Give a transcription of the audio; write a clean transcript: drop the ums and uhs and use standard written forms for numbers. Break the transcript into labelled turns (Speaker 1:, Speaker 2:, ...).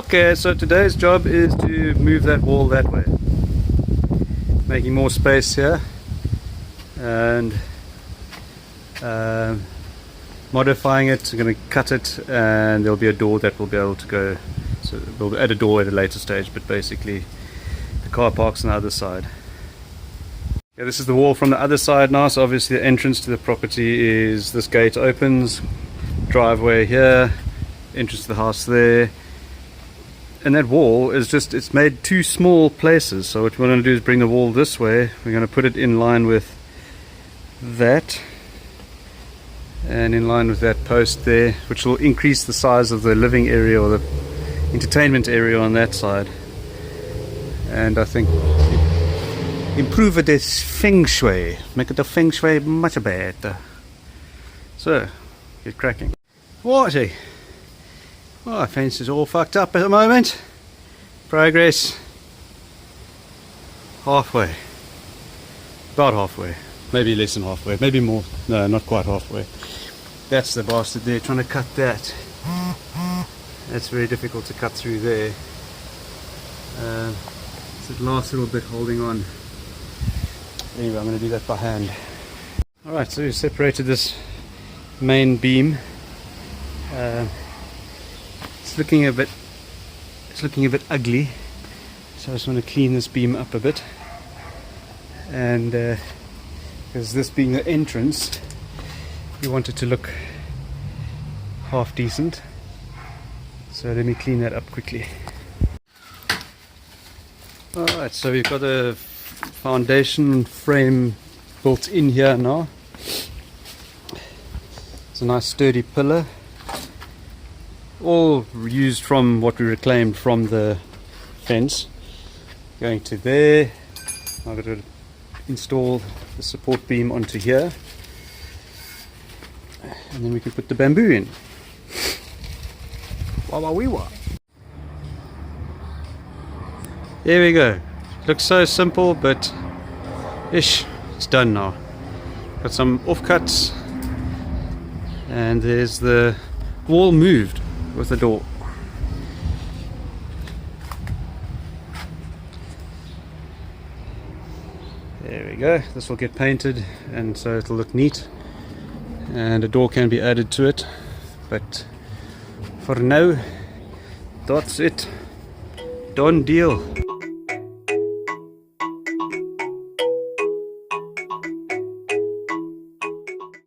Speaker 1: Okay, so today's job is to move that wall that way, making more space here and modifying it. I'm going to cut it, and there'll be a door that will be able to go, so we'll add a door at a later stage, but basically the car park's on the other side. Yeah, this is the wall from the other side now, so obviously the entrance to the property is this gate opens, driveway here, entrance to the house there, and that wall is just, it's made two small places. So what we're going to do is bring the wall this way. We're going to put it in line with that and in line with that post there, which will increase the size of the living area or the entertainment area on that side, and I think improve this feng shui, make the feng shui much better. So get cracking. Righty, well, our fence is all fucked up at the moment. Progress halfway, about halfway, maybe less than halfway, maybe more, no, not quite halfway. That's the bastard there trying to cut that. That's very difficult to cut through there. It's that last little bit holding on. Anyway, I'm going to do that by hand. Alright, so we've separated this main beam. It's looking a bit ugly, so I just want to clean this beam up a bit, and because this being the entrance, we want it to look half decent, so let me clean that up quickly. Alright, so we've got a foundation frame built in here now. It's a nice sturdy pillar, all used from what we reclaimed from the fence. Going to there, I've got to install the support beam onto here, and then we can put the bamboo in. There we go. Looks so simple, but ish, it's done now. Got some offcuts, and there's the wall moved with the door. There we go. This will get painted, and so it'll look neat, and a door can be added to it, but for now that's it. Done deal.